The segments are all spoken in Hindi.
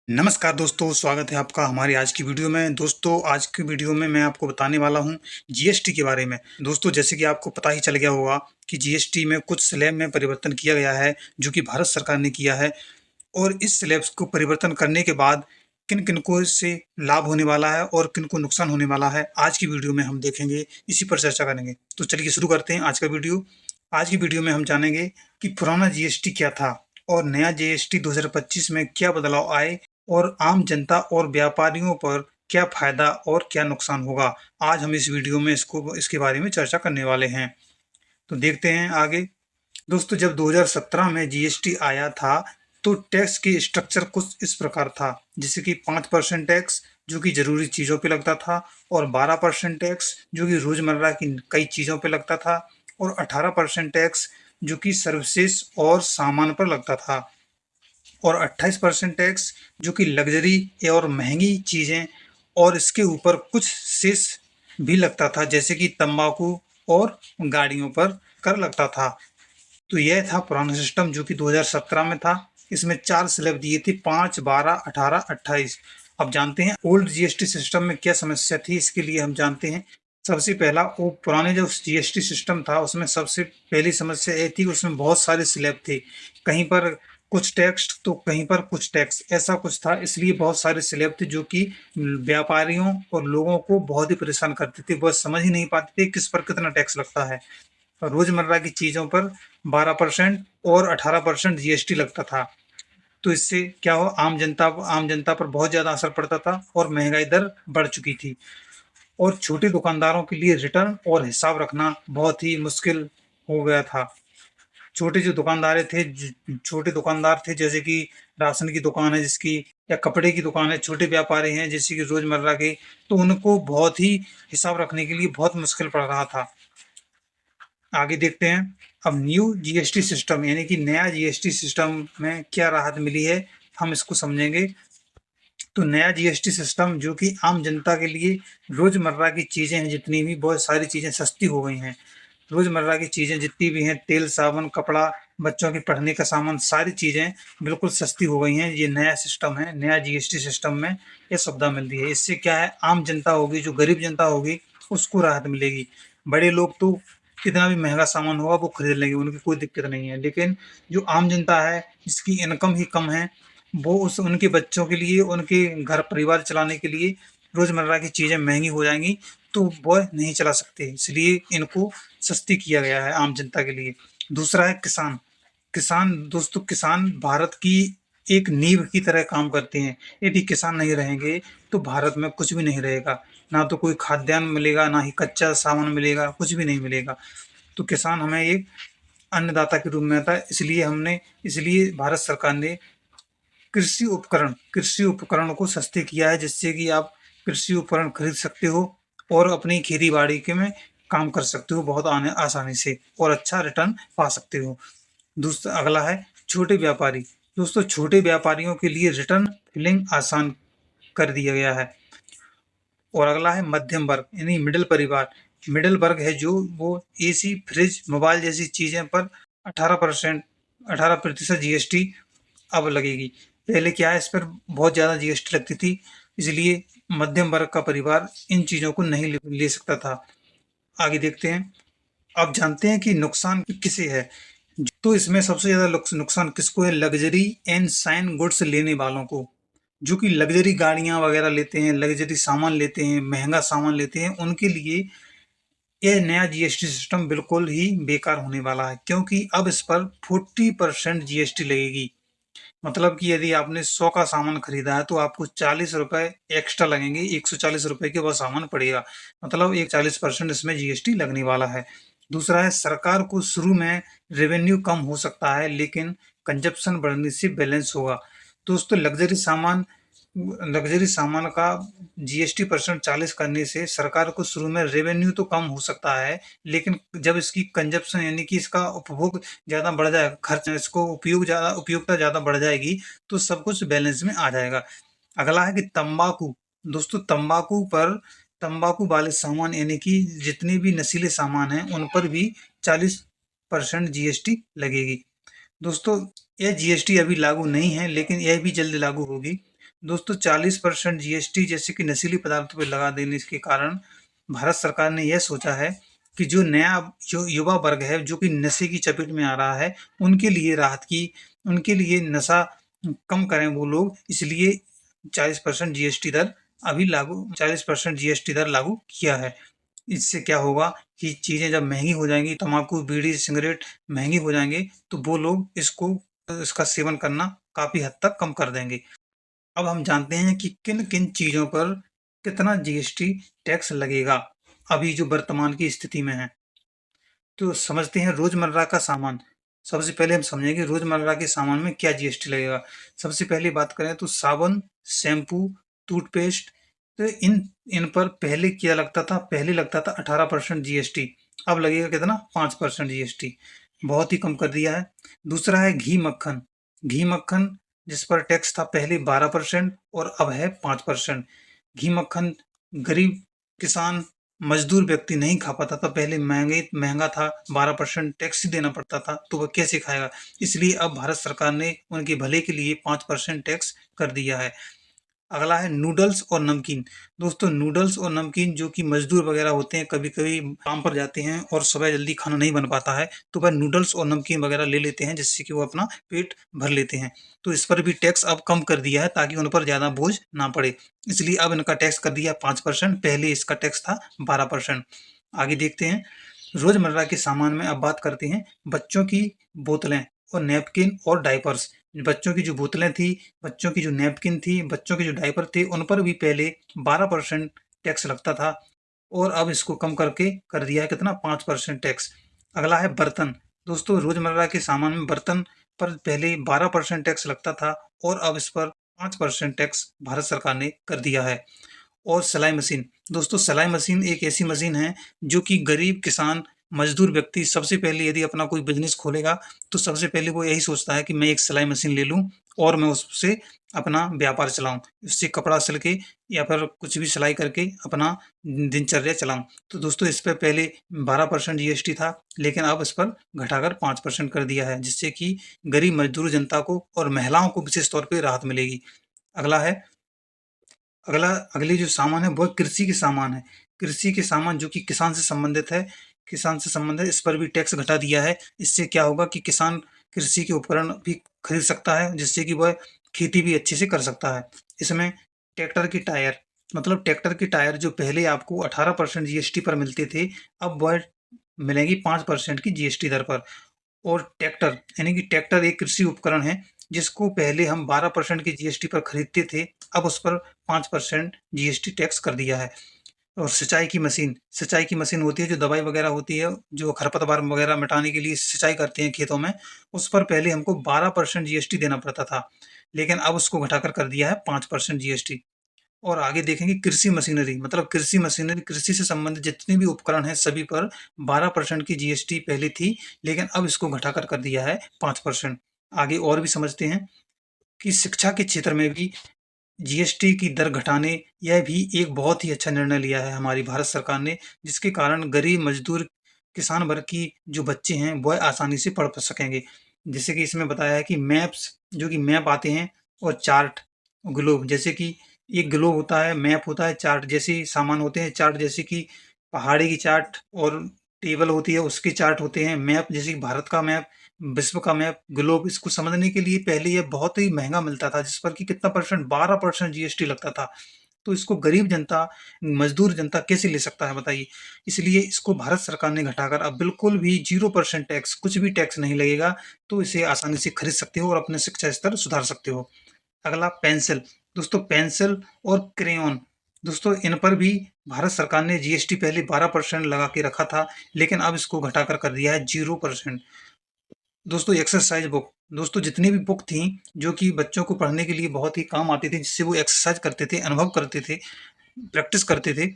नमस्कार दोस्तों, स्वागत है आपका हमारी आज की वीडियो में। दोस्तों, आज की वीडियो में मैं आपको बताने वाला हूं जीएसटी के बारे में। दोस्तों, जैसे कि आपको पता ही चल गया होगा कि जीएसटी में कुछ स्लैब में परिवर्तन किया गया है, जो कि भारत सरकार ने किया है। और इस स्लैब्स को परिवर्तन करने के बाद किन-किन को इससे लाभ होने वाला है और किन को नुकसान होने वाला है, आज की वीडियो में हम देखेंगे, इसी पर चर्चा करेंगे। तो चलिए शुरू करते हैं आज का वीडियो। आज की वीडियो में हम जानेंगे कि पुराना जीएसटी क्या था और नया जीएसटी 2025 में क्या बदलाव आए और आम जनता और व्यापारियों पर क्या फायदा और क्या नुकसान होगा। आज हम इस वीडियो में इसके बारे में चर्चा करने वाले हैं। तो देखते हैं आगे। दोस्तों, जब 2017 में जीएसटी आया था तो टैक्स की स्ट्रक्चर कुछ इस प्रकार था, जैसे कि 5% टैक्स जो कि जरूरी चीज़ों पे लगता था, और 12% टैक्स जो कि रोजमर्रा की कई चीज़ों पे लगता था, और 18% टैक्स जो कि सर्विसेज और सामान पर लगता था, और 28% टैक्स जो कि लग्जरी और महंगी चीज़ें, और इसके ऊपर कुछ सेस भी लगता था, जैसे कि तंबाकू और गाड़ियों पर कर लगता था। तो यह था पुराना सिस्टम जो कि 2017 में था। इसमें 4 स्लैब दिए थे, 5, 12, 18, 28। अब जानते हैं ओल्ड जीएसटी सिस्टम में क्या समस्या थी। इसके लिए हम जानते हैं, सबसे पहला वो पुराने जो जीएसटी सिस्टम था उसमें सबसे पहली समस्या ये थी, उसमें बहुत सारे स्लैब थे, कहीं पर कुछ टैक्स तो कहीं पर कुछ टैक्स, ऐसा कुछ था। इसलिए बहुत सारे स्लैब थे जो कि व्यापारियों और लोगों को बहुत ही परेशान करते थे। वह समझ ही नहीं पाते थे किस पर कितना टैक्स लगता है। रोजमर्रा की चीज़ों पर 12% और 18% जीएसटी लगता था। तो इससे क्या हुआ, आम जनता पर बहुत ज़्यादा असर पड़ता था और महंगाई दर बढ़ चुकी थी। और छोटे दुकानदारों के लिए रिटर्न और हिसाब रखना बहुत ही मुश्किल हो गया था। छोटे जो दुकानदार थे, छोटे दुकानदार थे, जैसे कि राशन की दुकान है जिसकी, या कपड़े की दुकान है, छोटे व्यापारी हैं जैसे कि रोजमर्रा के, तो उनको बहुत ही हिसाब रखने के लिए बहुत मुश्किल पड़ रहा था। आगे देखते हैं। अब न्यू जीएसटी सिस्टम यानी कि नया जीएसटी सिस्टम में क्या राहत मिली है, हम इसको समझेंगे। तो नया जीएसटी सिस्टम जो कि आम जनता के लिए रोजमर्रा की चीजें हैं, जितनी भी बहुत सारी चीजें सस्ती हो गई हैं। रोजमर्रा की चीजें जितनी भी हैं, तेल, साबुन, कपड़ा, बच्चों के पढ़ने का सामान, सारी चीजें बिल्कुल सस्ती हो गई हैं। ये नया सिस्टम है, नया जीएसटी सिस्टम में ये सुविधा मिल रही है। इससे क्या है, आम जनता होगी, जो गरीब जनता होगी, उसको राहत मिलेगी। बड़े लोग तो कितना भी महंगा सामान होगा वो खरीद लेंगे, उनकी कोई दिक्कत नहीं है। लेकिन जो आम जनता है, जिसकी इनकम ही कम है, वो उनके बच्चों के लिए, उनके घर परिवार चलाने के लिए रोजमर्रा की चीजें महंगी हो जाएंगी, तो वह नहीं चला सकते। इसलिए इनको सस्ती किया गया है आम जनता के लिए। दूसरा है किसान। किसान, दोस्तों, किसान भारत की एक नींव की तरह काम करते हैं। यदि किसान नहीं रहेंगे तो भारत में कुछ भी नहीं रहेगा। ना तो कोई खाद्यान्न मिलेगा, ना ही कच्चा सामान मिलेगा, कुछ भी नहीं मिलेगा। तो किसान हमें एक अन्नदाता के रूप में आता है। इसलिए भारत सरकार ने कृषि उपकरण को सस्ते किया है, जिससे कि आप कृषि उपकरण खरीद सकते हो और अपनी खेती बाड़ी के में काम कर सकते हो बहुत आसानी से, और अच्छा रिटर्न पा सकते हो। दूसरा अगला है छोटे व्यापारी। दोस्तों, छोटे व्यापारियों के लिए रिटर्न फिलिंग आसान कर दिया गया है। और अगला है मध्यम वर्ग यानी मिडिल परिवार। मिडिल वर्ग है जो, वो एसी, फ्रिज, मोबाइल जैसी चीजें पर 18% जीएसटी अब लगेगी। पहले क्या है, इस पर बहुत ज़्यादा जीएसटी लगती थी, इसलिए मध्यम वर्ग का परिवार इन चीज़ों को नहीं ले सकता था। आगे देखते हैं। अब जानते हैं कि नुकसान किसे है। तो इसमें सबसे ज़्यादा नुकसान किसको है, लग्जरी एंड साइन गुड्स लेने वालों को, जो कि लग्जरी गाड़ियां वगैरह लेते हैं, लग्जरी सामान लेते हैं, महंगा सामान लेते हैं, उनके लिए यह नया जीएसटी सिस्टम बिल्कुल ही बेकार होने वाला है, क्योंकि अब इस पर 40% जीएसटी लगेगी। मतलब कि यदि आपने 100 का सामान खरीदा है तो आपको 40 रुपए एक्स्ट्रा लगेंगे, 140 रुपए के वह सामान पड़ेगा। मतलब एक 40% इसमें जीएसटी लगने वाला है। दूसरा है, सरकार को शुरू में रेवेन्यू कम हो सकता है, लेकिन कंजप्शन बढ़ने से बैलेंस होगा। दोस्तों, लग्जरी सामान का जीएसटी परसेंट 40 करने से सरकार को शुरू में रेवेन्यू तो कम हो सकता है, लेकिन जब इसकी कंजप्शन यानी कि इसका उपभोग ज़्यादा बढ़ जाएगा, खर्च, इसको उपयोगिता ज़्यादा बढ़ जाएगी, तो सब कुछ बैलेंस में आ जाएगा। अगला है कि तंबाकू। दोस्तों, तंबाकू वाले सामान यानी कि जितने भी नशीले सामान हैं उन पर भी 40% जीएसटी लगेगी। दोस्तों, यह जीएसटी अभी लागू नहीं है, लेकिन यह भी जल्द लागू होगी। दोस्तों 40% जीएसटी जैसे कि नशीली पदार्थों पर लगा देने के कारण भारत सरकार ने यह सोचा है कि जो युवा वर्ग है जो कि नशे की चपेट में आ रहा है, उनके लिए राहत की, उनके लिए नशा कम करें वो लोग, इसलिए 40% जीएसटी दर 40% जीएसटी दर लागू किया है। इससे क्या होगा कि चीज़ें जब महंगी हो जाएंगी, तम्बाकू, बीड़ी, सिगरेट महंगी हो जाएंगे, तो वो लोग इसका सेवन करना काफी हद तक कम कर देंगे। अब हम जानते हैं कि किन किन चीजों पर कितना जीएसटी टैक्स लगेगा अभी जो वर्तमान की स्थिति में है। तो समझते हैं रोजमर्रा का सामान। सबसे पहले हम समझेंगे रोजमर्रा के सामान में क्या जीएसटी लगेगा। सबसे पहले बात करें तो साबुन, शैम्पू, टूथपेस्ट, तो इन इन पर पहले लगता था 18% जीएसटी। अब लगेगा कितना? 5% जीएसटी। बहुत ही कम कर दिया है। दूसरा है घी मक्खन। घी मक्खन जिस पर टैक्स था पहले 12% और अब है 5%। घी मक्खन गरीब किसान मजदूर व्यक्ति नहीं खा पाता था, पहले महंगा था, 12% टैक्स ही देना पड़ता था, तो वह कैसे खाएगा। इसलिए अब भारत सरकार ने उनके भले के लिए 5% टैक्स कर दिया है। अगला है नूडल्स और नमकीन। दोस्तों नूडल्स और नमकीन जो कि मजदूर वगैरह होते हैं, कभी कभी काम पर जाते हैं और सुबह जल्दी खाना नहीं बन पाता है, तो वह नूडल्स और नमकीन वगैरह ले लेते हैं जिससे कि वो अपना पेट भर लेते हैं। तो इस पर भी टैक्स अब कम कर दिया है ताकि उन पर ज़्यादा बोझ ना पड़े, इसलिए अब इनका टैक्स कर दिया 5%। पहले इसका टैक्स था 12%। आगे देखते हैं रोजमर्रा के सामान में। अब बात करते हैं बच्चों की बोतलें और नैपकिन और डायपर्स। बच्चों की जो बोतलें थी, बच्चों की जो नैपकिन थी, बच्चों के जो डायपर थे, उन पर भी पहले 12% टैक्स लगता था और अब इसको कम करके कर दिया है कितना? 5% टैक्स। अगला है बर्तन। दोस्तों रोजमर्रा के सामान में बर्तन पर पहले 12% टैक्स लगता था और अब इस पर 5% टैक्स भारत सरकार ने कर दिया है। और सिलाई मशीन। दोस्तों सिलाई मशीन एक ऐसी मशीन है जो कि गरीब किसान, मजदूर व्यक्ति सबसे पहले यदि अपना कोई बिजनेस खोलेगा तो सबसे पहले वो यही सोचता है कि मैं एक सिलाई मशीन ले लूं और मैं उससे अपना व्यापार चलाऊं, उससे कपड़ा सिल के या फिर कुछ भी सिलाई करके अपना दिनचर्या चलाऊं। तो दोस्तों इस पर पहले 12% जीएसटी था, लेकिन अब इस पर घटाकर 5% कर दिया है, जिससे कि गरीब मजदूर जनता को और महिलाओं को विशेष तौर पर राहत मिलेगी। अगला है अगली जो सामान है वो कृषि के सामान है। कृषि के सामान जो कि किसान से संबंधित है, इस पर भी टैक्स घटा दिया है। इससे क्या होगा कि किसान कृषि के उपकरण भी खरीद सकता है, जिससे कि वह खेती भी अच्छे से कर सकता है। इसमें ट्रैक्टर की टायर, मतलब ट्रैक्टर की टायर जो पहले आपको 18% जीएसटी पर मिलते थे, अब वह मिलेंगी 5% की जीएसटी दर पर। और ट्रैक्टर यानी कि ट्रैक्टर एक कृषि उपकरण है जिसको पहले हम 12% की जीएसटी पर खरीदते थे, अब उस पर 5% जीएसटी टैक्स कर दिया है। और सिंचाई की मशीन होती है जो दवाई वगैरह होती है, जो खरपतवार वगैरह मिटाने के लिए सिंचाई करते हैं खेतों में, उस पर पहले हमको 12% जीएसटी देना पड़ता था, लेकिन अब उसको घटाकर कर दिया है 5% जीएसटी। और आगे देखेंगे कृषि मशीनरी, मतलब कृषि से संबंधित जितने भी उपकरण हैं सभी पर 12% की जीएसटी पहले थी, लेकिन अब इसको घटाकर कर दिया है 5%। आगे और भी समझते हैं कि शिक्षा के क्षेत्र में भी जीएसटी की दर घटाने, यह भी एक बहुत ही अच्छा निर्णय लिया है हमारी भारत सरकार ने, जिसके कारण गरीब मजदूर किसान वर्ग की जो बच्चे हैं वह आसानी से पढ़ सकेंगे। जैसे कि इसमें बताया है कि मैप्स, जो कि मैप आते हैं, और चार्ट, ग्लोब, जैसे कि एक ग्लोब होता है, मैप होता है, चार्ट जैसे सामान होते हैं। चार्ट जैसे कि पहाड़ी की चार्ट और टेबल होती है उसके चार्ट होते हैं। मैप जैसे कि भारत का मैप, विश्व का मैप, ग्लोब, इसको समझने के लिए पहले ये बहुत ही महंगा मिलता था, जिस पर कि कितना परसेंट? 12% जीएसटी लगता था। तो इसको गरीब जनता, मजदूर जनता कैसे ले सकता है बताइए। इसलिए इसको भारत सरकार ने घटाकर अब बिल्कुल भी 0% टैक्स, कुछ भी टैक्स नहीं लगेगा, तो इसे आसानी से खरीद सकते हो और अपने शिक्षा स्तर सुधार सकते हो। अगला पेंसिल। दोस्तों पेंसिल और क्रेयॉन, दोस्तों इन पर भी भारत सरकार ने जीएसटी पहले 12% लगा के रखा था, लेकिन अब इसको घटाकर कर दिया है 0%। दोस्तों एक्सरसाइज बुक, दोस्तों जितनी भी बुक थी जो कि बच्चों को पढ़ने के लिए बहुत ही काम आती थी, जिससे वो एक्सरसाइज करते थे, अनुभव करते थे, प्रैक्टिस करते थे,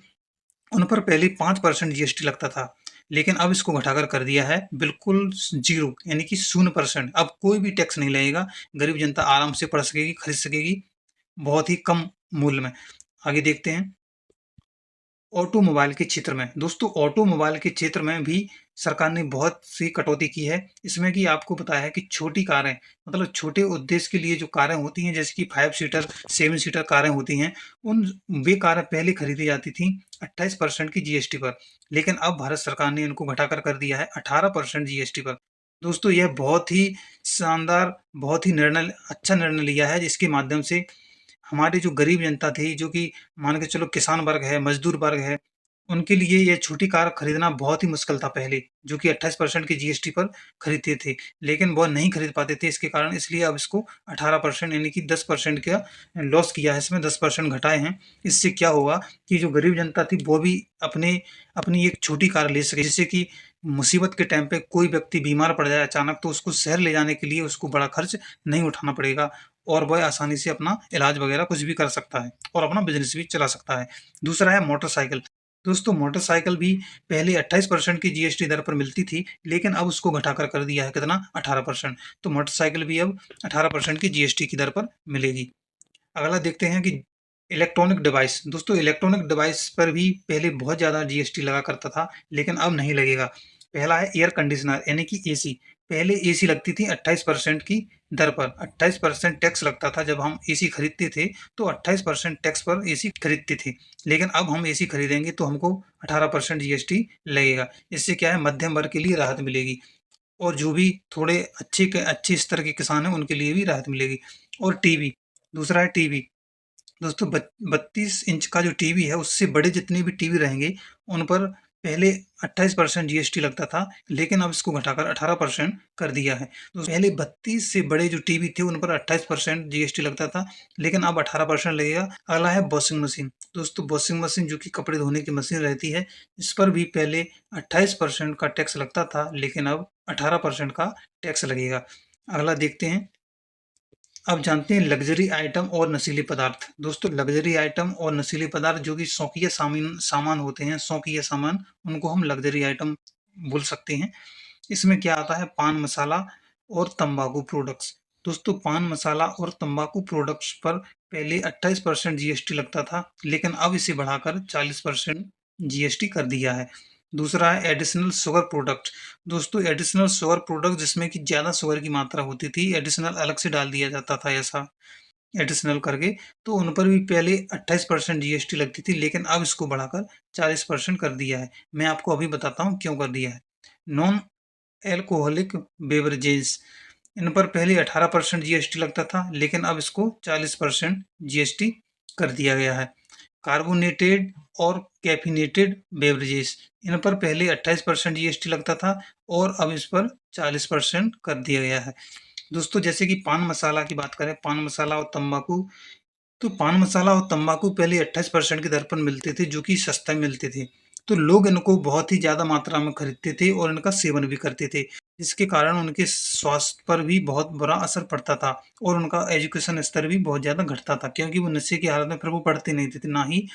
उन पर पहले 5% जीएसटी लगता था, लेकिन अब इसको घटाकर कर दिया है बिल्कुल 0, यानी कि 0%। अब कोई भी टैक्स नहीं लगेगा, गरीब जनता आराम से पढ़ सकेगी, खरीद सकेगी बहुत ही कम मूल्य में। आगे देखते हैं ऑटोमोबाइल के क्षेत्र में दोस्तों ऑटोमोबाइल के क्षेत्र में भी सरकार ने बहुत सी कटौती की है। इसमें कि आपको पता है कि छोटी कारें मतलब छोटे उद्देश्य के लिए जो कारें होती हैं जैसे कि 5 सीटर 7 सीटर कारें होती हैं उन वे कारें पहले खरीदी जाती थी 28% की जीएसटी पर। लेकिन अब भारत सरकार ने इनको घटाकर कर दिया है 18% जीएसटी पर। दोस्तों यह बहुत ही शानदार बहुत ही निर्णय अच्छा निर्णय लिया है जिसके माध्यम से हमारी जो गरीब जनता थी, जो कि मान के चलो किसान वर्ग है, मज़दूर वर्ग है, उनके लिए ये छोटी कार खरीदना बहुत ही मुश्किल था पहले, जो कि 28% की जीएसटी पर खरीदते थे। लेकिन वो नहीं खरीद पाते थे इसके कारण इसलिए अब इसको 18% यानी कि 10% का लॉस किया है इसमें 10% घटाए हैं। इससे क्या होगा कि जो गरीब जनता थी वो भी अपनी एक छोटी कार ले सके जिससे कि मुसीबत के टाइम पे कोई व्यक्ति बीमार पड़ जाए अचानक तो उसको शहर ले जाने के लिए उसको बड़ा खर्च नहीं उठाना पड़ेगा और वह आसानी से अपना इलाज वगैरह कुछ भी कर सकता है और अपना बिजनेस भी चला सकता है। दूसरा है मोटरसाइकिल। दोस्तों मोटरसाइकिल भी पहले 28% की जीएसटी दर पर मिलती थी लेकिन अब उसको घटाकर कर दिया है कितना 18%। तो मोटरसाइकिल भी अब 18% की जीएसटी की दर पर मिलेगी। अगला देखते हैं कि इलेक्ट्रॉनिक डिवाइस। दोस्तों इलेक्ट्रॉनिक डिवाइस पर भी पहले बहुत ज़्यादा जीएसटी लगा करता था लेकिन अब नहीं लगेगा। पहला है एयर कंडीशनर यानी कि एसी। पहले एसी लगती थी 28% की दर पर 28% टैक्स लगता था जब हम एसी खरीदते थे तो 28% टैक्स पर एसी खरीदते थे। लेकिन अब हम एसी खरीदेंगे तो हमको 18% जीएसटी लगेगा। इससे क्या है मध्यम वर्ग के लिए राहत मिलेगी और जो भी थोड़े अच्छे स्तर के किसान हैं उनके लिए भी राहत मिलेगी। और टीवी, दूसरा है टीवी। दोस्तों 32 इंच का जो टीवी है उससे बड़े जितने भी टीवी रहेंगे उन पर पहले 28% जीएसटी लगता था लेकिन अब इसको घटाकर 18% कर दिया है। तो पहले 32 से बड़े जो टीवी थे उन पर 28% जीएसटी लगता था लेकिन अब 18% लगेगा। अगला है वॉशिंग मशीन। दोस्तों वॉशिंग मशीन जो कि कपड़े धोने की मशीन रहती है इस पर भी पहले 28% का टैक्स लगता था लेकिन अब 18% का टैक्स लगेगा। अगला देखते हैं। अब जानते हैं लग्जरी आइटम और नशीले पदार्थ। दोस्तों लग्जरी आइटम और नशीले पदार्थ जो कि शौकिया सामान सामान होते हैं शौकिया सामान उनको हम लग्जरी आइटम बोल सकते हैं। इसमें क्या आता है पान मसाला और तंबाकू प्रोडक्ट्स। दोस्तों पान मसाला और तंबाकू प्रोडक्ट्स पर पहले 28% जीएसटी लगता था लेकिन अब इसे बढ़ाकर 40% जीएसटी कर दिया है। दूसरा है एडिशनल शुगर प्रोडक्ट। दोस्तों एडिशनल शुगर प्रोडक्ट जिसमें कि ज़्यादा शुगर की मात्रा होती थी एडिशनल अलग से डाल दिया जाता था ऐसा एडिशनल करके। तो उन पर भी पहले 28% जीएसटी लगती थी लेकिन अब इसको बढ़ाकर 40% कर दिया है। मैं आपको अभी बताता हूँ क्यों कर दिया है। नॉन एल्कोहलिक बेवरेजेस इन पर पहले 18% जीएसटी लगता था लेकिन अब इसको 40% जीएसटी कर दिया गया है। कार्बोनेटेड और कैफिनेटेड बेवरेजेस इन पर पहले 28% जीएसटी लगता था और अब इस पर 40% कर दिया गया है। दोस्तों जैसे कि पान मसाला की बात करें पान मसाला और तंबाकू तो पान मसाला और तंबाकू पहले 28% की दर पर मिलते थे जो कि सस्ता मिलते थे। तो लोग इनको बहुत ही ज़्यादा मात्रा में खरीदते थे और इनका सेवन भी करते थे जिसके कारण उनके स्वास्थ्य पर भी बहुत बुरा असर पड़ता था और उनका एजुकेशन स्तर भी बहुत ज़्यादा घटता था क्योंकि वो नशे की हालत में फिर वो पढ़ते नहीं थे ना ही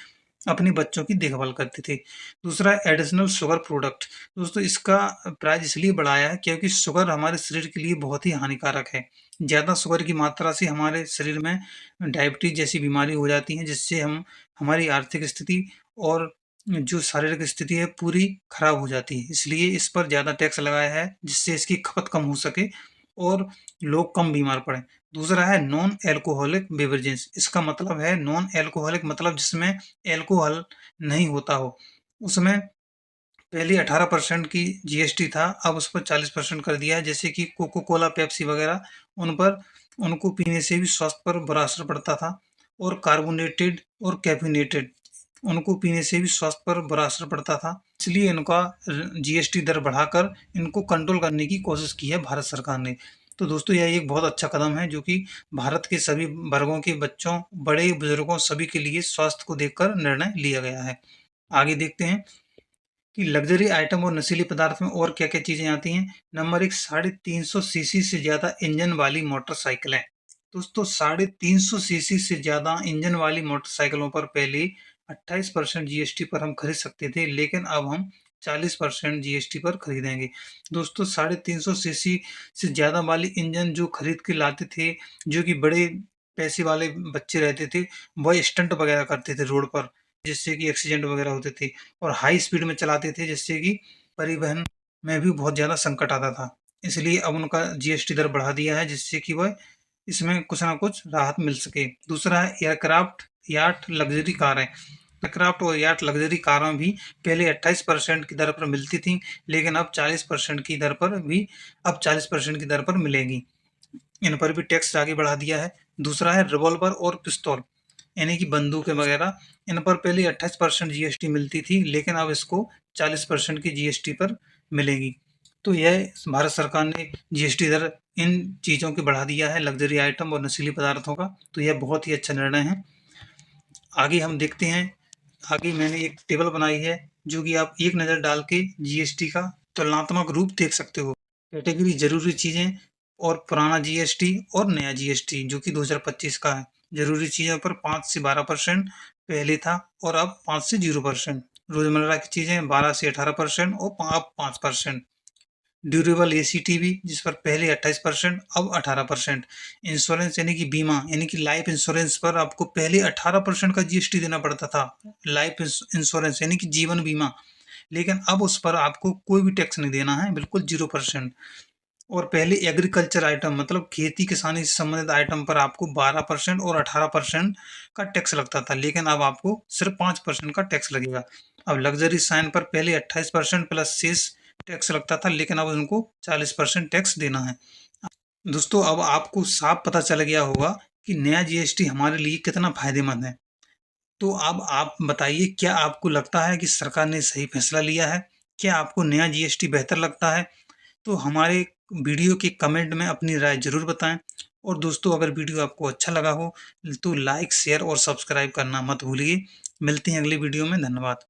अपने बच्चों की देखभाल करते थे। दूसरा एडिशनल शुगर प्रोडक्ट। दोस्तों इसका प्राइस इसलिए बढ़ाया है क्योंकि शुगर हमारे शरीर के लिए बहुत ही हानिकारक है। ज़्यादा शुगर की मात्रा से हमारे शरीर में डायबिटीज जैसी बीमारी हो जाती है जिससे हम हमारी आर्थिक स्थिति और जो शारीरिक स्थिति है पूरी खराब हो जाती है। इसलिए इस पर ज़्यादा टैक्स लगाया है जिससे इसकी खपत कम हो सके और लोग कम बीमार पड़ें। दूसरा है नॉन एल्कोहलिक बेवरेजेस। इसका मतलब है नॉन एल्कोहलिक मतलब जिसमें एल्कोहल नहीं होता हो। उसमें पहले 18% की जीएसटी था अब उस पर 40% कर दिया है जैसे कि कोको कोला पेप्सी वगैरह उन पर उनको पीने से भी स्वास्थ्य पर बुरा असर पड़ता था और कार्बोनेटेड और कैफिनेटेड उनको पीने से भी स्वास्थ्य पर बुरा असर पड़ता था। इसलिए इनका जीएसटी दर बढ़ाकर इनको कंट्रोल करने की कोशिश की है भारत सरकार ने। तो दोस्तों यह एक बहुत अच्छा कदम है जो कि भारत के सभी वर्गों के बच्चों बड़े बुजुर्गों सभी के लिए स्वास्थ्य को देखकर निर्णय लिया गया है। आगे देखते हैं कि लग्जरी आइटम और नशीले पदार्थ में और क्या-क्या चीज़ें आती हैं। नंबर 1 350 सीसी से ज़्यादा इंजन वाली मोटरसाइकिलें। दोस्तों 350 सीसी से ज़्यादा इंजन वाली मोटरसाइकिलों पर पहले 28% जीएसटी पर हम खरीद सकते थे लेकिन अब हम 40% जीएसटी पर खरीदेंगे। दोस्तों 350 सीसी से ज़्यादा वाली इंजन जो खरीद के लाते थे, जो कि बड़े पैसे वाले बच्चे रहते थे, वह स्टंट वगैरह करते थे रोड पर। जिससे कि एक्सीडेंट वगैरह होते थे, और हाई स्पीड में चलाते थे जिससे कि परिवहन में भी बहुत ज़्यादा संकट आता था। इसलिए अब उनका जीएसटी दर बढ़ा दिया है जिससे कि वह इसमें कुछ ना कुछ राहत मिल सके। दूसरा है एयरक्राफ्ट, याट, लग्ज़री कारें। एयरक्राफ्ट और याट लग्ज़री कारें भी पहले 28% की दर पर मिलती थीं, लेकिन अब 40% की दर पर भी अब 40% की दर पर मिलेंगी। इन पर भी टैक्स आगे बढ़ा दिया है। दूसरा है रिवॉल्वर और पिस्तौल, यानी कि बंदूकें वगैरह। इन पर पहले 28% जीएसटी मिलती थी, लेकिन अब इसको 40% की जीएसटी पर मिलेगी। तो यह भारत सरकार ने जीएसटी दर इन चीज़ों की बढ़ा दिया है, लग्जरी आइटम और नशीली पदार्थों का। तो यह बहुत ही अच्छा निर्णय है। आगे हम देखते हैं। आगे मैंने एक टेबल बनाई है जो कि आप एक नज़र डाल के जीएसटी का तुलनात्मक रूप देख सकते हो। कैटेगरी जरूरी चीज़ें और पुराना जीएसटी और नया जीएसटी जो कि 2025 का है। जरूरी चीज़ों पर 5 से 12% पहले था और अब 5 से 0%। रोजमर्रा की चीज़ें 12 से 18% और अब 5%। ड्यूरेबल एसी टीवी जिस पर पहले 28% अब 18%। इंश्योरेंस यानी कि बीमा यानी कि लाइफ इंश्योरेंस पर आपको पहले 18% का जीएसटी देना पड़ता था। लाइफ इंश्योरेंस यानी कि जीवन बीमा, लेकिन अब उस पर आपको कोई भी टैक्स नहीं देना है, बिल्कुल 0%। और पहले एग्रीकल्चर आइटम मतलब खेती किसानी से संबंधित आइटम पर आपको 12% और 18% का टैक्स लगता था, लेकिन अब आपको सिर्फ 5% का टैक्स लगेगा। अब लग्जरी साइन पर पहले 28% प्लस सेस टैक्स लगता था, लेकिन अब उनको 40% टैक्स देना है। दोस्तों अब आपको साफ पता चल गया होगा कि नया जीएसटी हमारे लिए कितना फायदेमंद है। तो अब आप बताइए, क्या आपको लगता है कि सरकार ने सही फैसला लिया है? क्या आपको नया जीएसटी बेहतर लगता है? तो हमारे वीडियो के कमेंट में अपनी राय ज़रूर बताएं। और दोस्तों अगर वीडियो आपको अच्छा लगा हो तो लाइक, शेयर और सब्सक्राइब करना मत भूलिए। मिलते हैं अगली वीडियो में। धन्यवाद।